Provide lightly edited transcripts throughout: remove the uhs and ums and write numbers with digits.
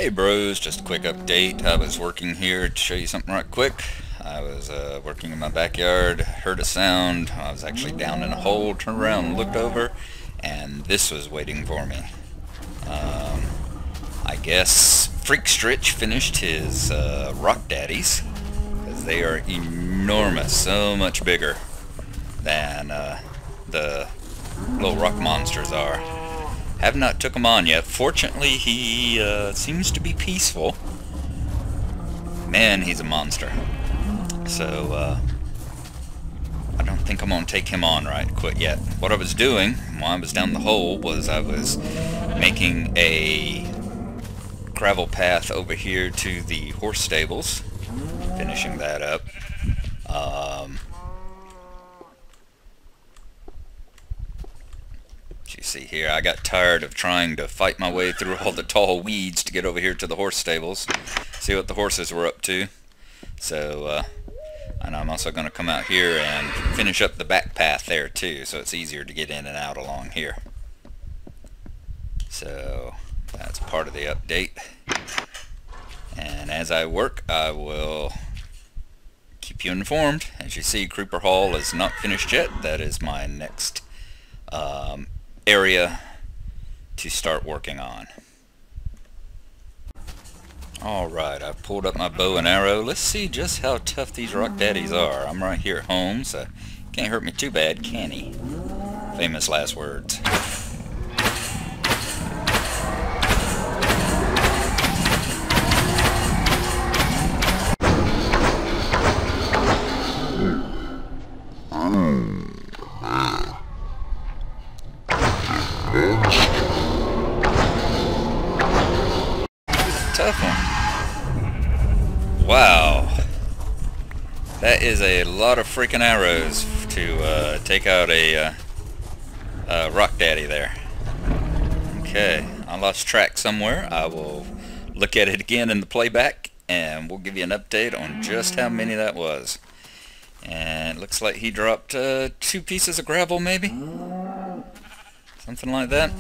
Hey bros, just a quick update. I was working here to show you something right quick. I was working in my backyard, heard a sound. I was actually down in a hole, turned around and looked over, and this was waiting for me. I guess Freak Stritch finished his rock daddies, because they are enormous, so much bigger than the little rock monsters are. Have not took him on yet. Fortunately, he seems to be peaceful. Man, he's a monster. So, I don't think I'm going to take him on right quit yet. What I was doing while I was down the hole was I was making a gravel path over here to the horse stables. Finishing that up. You see here, I got tired of trying to fight my way through all the tall weeds to get over here to the horse stables, see what the horses were up to. So, and I'm also going to come out here and finish up the back path there too, so it's easier to get in and out along here. So, that's part of the update. And as I work, I will keep you informed. As you see, Creeper Hall is not finished yet. That is my next area to start working on. Alright, I've pulled up my bow and arrow. Let's see just how tough these rock daddies are. I'm right here at home, so can't hurt me too bad, can he? Famous last words. Tough one. Wow. That is a lot of freaking arrows to take out a rock daddy there. Okay, I lost track somewhere. I will look at it again in the playback and we'll give you an update on just how many that was. And it looks like he dropped 2 pieces of gravel maybe? Something like that.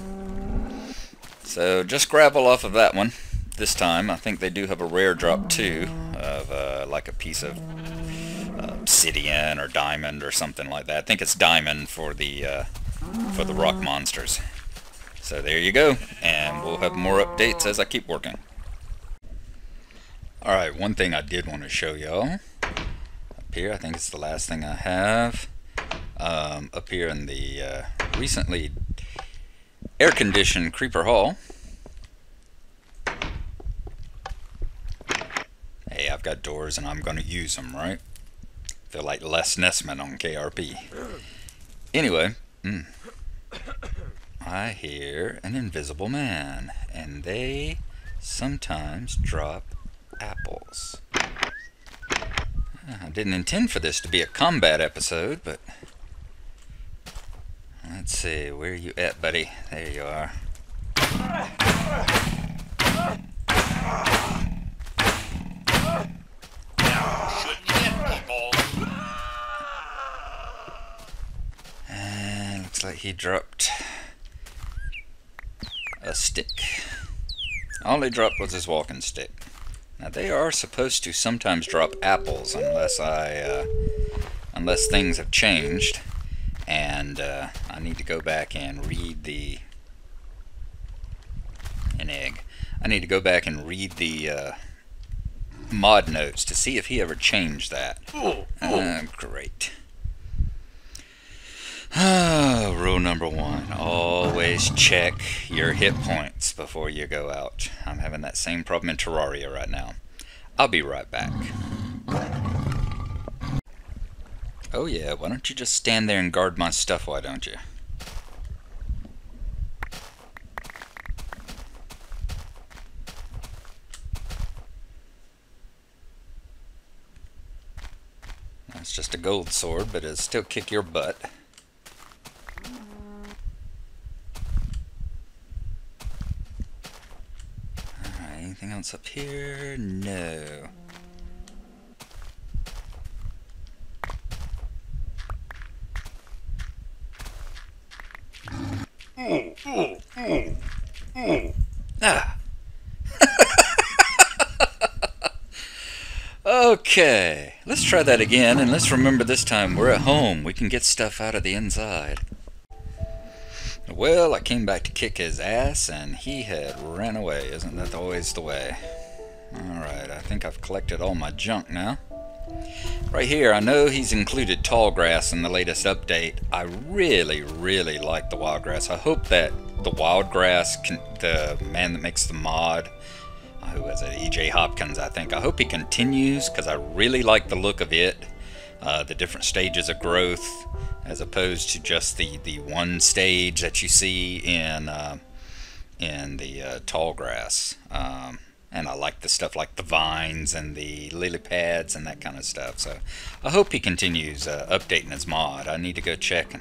So just gravel off of that one. This time, I think they do have a rare drop too, of like a piece of obsidian or diamond or something like that. I think it's diamond for the rock monsters. So there you go, and we'll have more updates as I keep working. Alright, one thing I did want to show y'all up here, I think it's the last thing I have, up here in the recently air-conditioned Creeper Hall. Hey, I've got doors and I'm going to use them, right? Feel like Les Nessman on KRP. Anyway, I hear an invisible man, and they sometimes drop apples. I didn't intend for this to be a combat episode, but let's see, where are you at, buddy? There you are. And looks like he dropped a stick. All he dropped was his walking stick. Now they are supposed to sometimes drop apples unless unless things have changed, and I need to go back and read an egg. I need to go back and read the mod notes to see if he ever changed that. Great. Rule number 1, always check your hit points before you go out. I'm having that same problem in Terraria right now. I'll be right back. Oh yeah, why don't you just stand there and guard my stuff, why don't you? It's just a gold sword, but it'll still kick your butt. Alright, anything else up here? No. Ah! Okay, let's try that again, and let's remember this time we're at home. We can get stuff out of the inside. Well, I came back to kick his ass, and he had ran away. Isn't that always the way? Alright, I think I've collected all my junk now. Right here, I know he's included tall grass in the latest update. I really like the wild grass. I hope that the wild grass, the man that makes the mod, who was it, E.J. Hopkins, I think. I hope he continues, because I really like the look of it. The different stages of growth, as opposed to just the one stage that you see in the tall grass. And I like the stuff like the vines and the lily pads and that kind of stuff. So I hope he continues updating his mod. I need to go check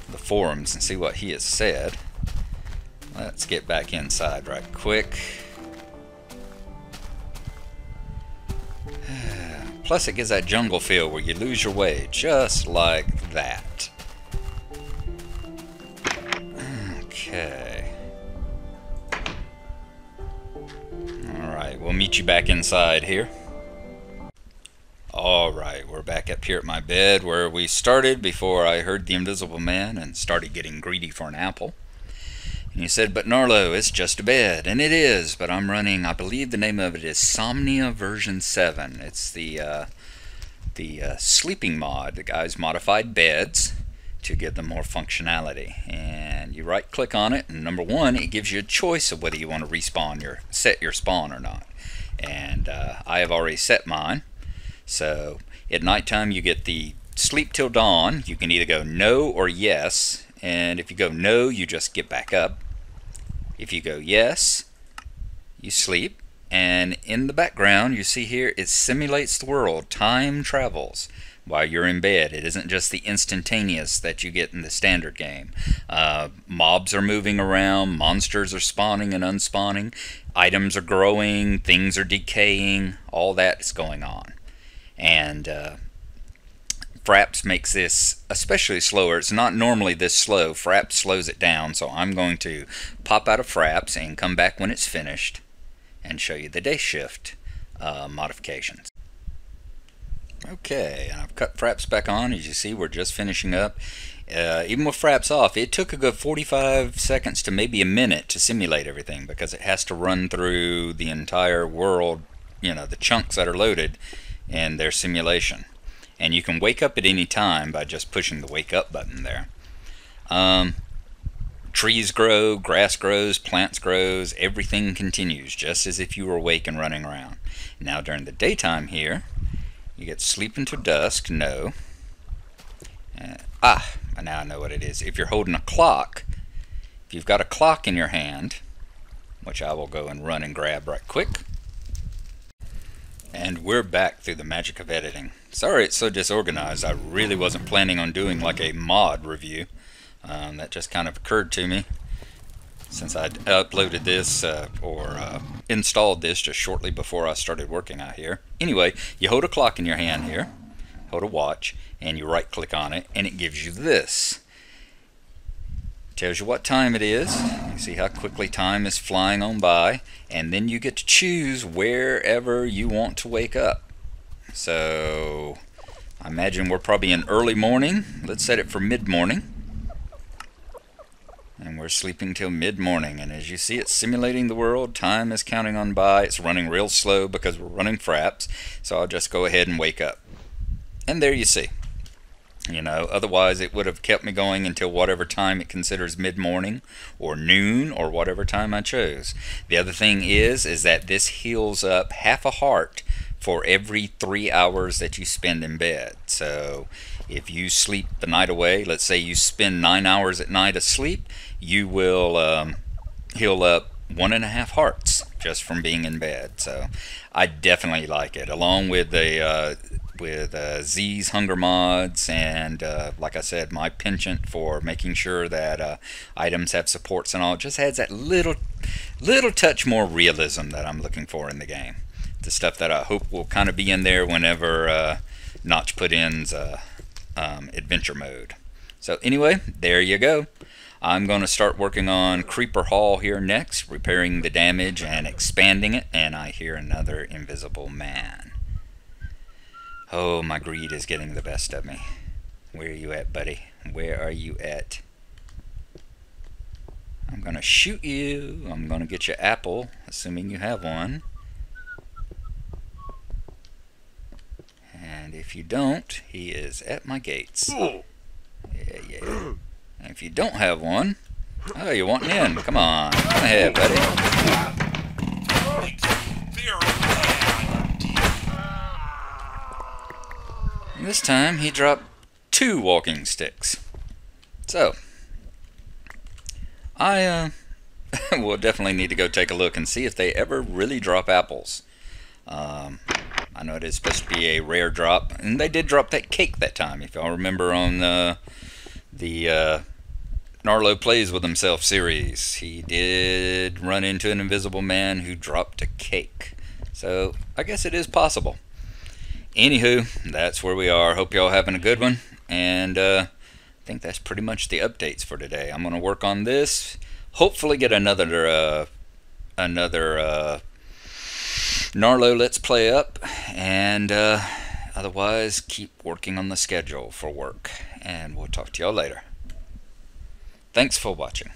the forums and see what he has said. Let's get back inside right quick. Plus it gives that jungle feel where you lose your way, just like that. Okay. Alright, we'll meet you back inside here. Alright, we're back up here at my bed where we started before I heard the invisible man and started getting greedy for an apple. And he said, but Gnarlo, it's just a bed. And it is, but I'm running, I believe the name of it is Somnia version 7. It's the sleeping mod. The guy's modified beds to give them more functionality. And you right click on it, and number one, it gives you a choice of whether you want to set your spawn or not. And I have already set mine. So at nighttime you get the sleep till dawn. You can either go no or yes. And if you go no, you just get back up. If you go yes, you sleep. And in the background, you see here, it simulates the world. Time travels while you're in bed. It isn't just the instantaneous that you get in the standard game. Mobs are moving around. Monsters are spawning and unspawning. Items are growing. Things are decaying. All that is going on. And Fraps makes this especially slower. It's not normally this slow. Fraps slows it down, so I'm going to pop out of Fraps and come back when it's finished and show you the day shift modifications. Okay, and I've cut Fraps back on. As you see, we're just finishing up. Even with Fraps off, it took a good 45 seconds to maybe a minute to simulate everything, because it has to run through the entire world, you know, the chunks that are loaded in their simulation. And you can wake up at any time by just pushing the wake up button there. Trees grow, grass grows, plants grows, everything continues just as if you were awake and running around. Now during the daytime here, you get sleep until dusk, no. Now I know what it is. If you're holding a clock, if you've got a clock in your hand, which I will go and run and grab right quick. And we're back through the magic of editing. Sorry it's so disorganized. I really wasn't planning on doing like a mod review. That just kind of occurred to me since I uploaded this or installed this just shortly before I started working out here. Anyway, you hold a clock in your hand here, hold a watch, and you right click on it, and it gives you this. Tells you what time it is. You see how quickly time is flying on by, and then you get to choose wherever you want to wake up. So I imagine we're probably in early morning. Let's set it for mid-morning, and we're sleeping till mid-morning. And as you see, it's simulating the world. Time is counting on by. It's running real slow because we're running Fraps, so I'll just go ahead and wake up. And there you see. You know, otherwise it would have kept me going until whatever time it considers mid-morning or noon or whatever time I chose. The other thing is that this heals up half a heart for every 3 hours that you spend in bed. So if you sleep the night away, let's say you spend 9 hours at night asleep, you will heal up 1.5 hearts just from being in bed. So I definitely like it, along with the Z's hunger mods, and like I said, my penchant for making sure that items have supports and all. It just adds that little touch more realism that I'm looking for in the game. The stuff that I hope will kind of be in there whenever Notch put in adventure mode. So anyway, there you go. I'm going to start working on Creeper Hall here next, repairing the damage and expanding it, and I hear another invisible man. Oh, my greed is getting the best of me. Where are you at, buddy? Where are you at? I'm gonna shoot you. I'm gonna get your apple, assuming you have one. And if you don't, he is at my gates. Yeah, yeah. And if you don't have one, oh, you're wanting in. Come on. Come ahead, buddy. And this time, he dropped 2 walking sticks. So, I will definitely need to go take a look and see if they ever really drop apples. I know it is supposed to be a rare drop, and they did drop that cake that time. If y'all remember on the Gnarlo Plays With Himself series, he did run into an invisible man who dropped a cake. So I guess it is possible. Anywho, that's where we are. Hope y'all having a good one, and I think that's pretty much the updates for today. I'm gonna work on this. Hopefully get another Gnarlo Let's Play up, and otherwise keep working on the schedule for work, and we'll talk to y'all later. Thanks for watching.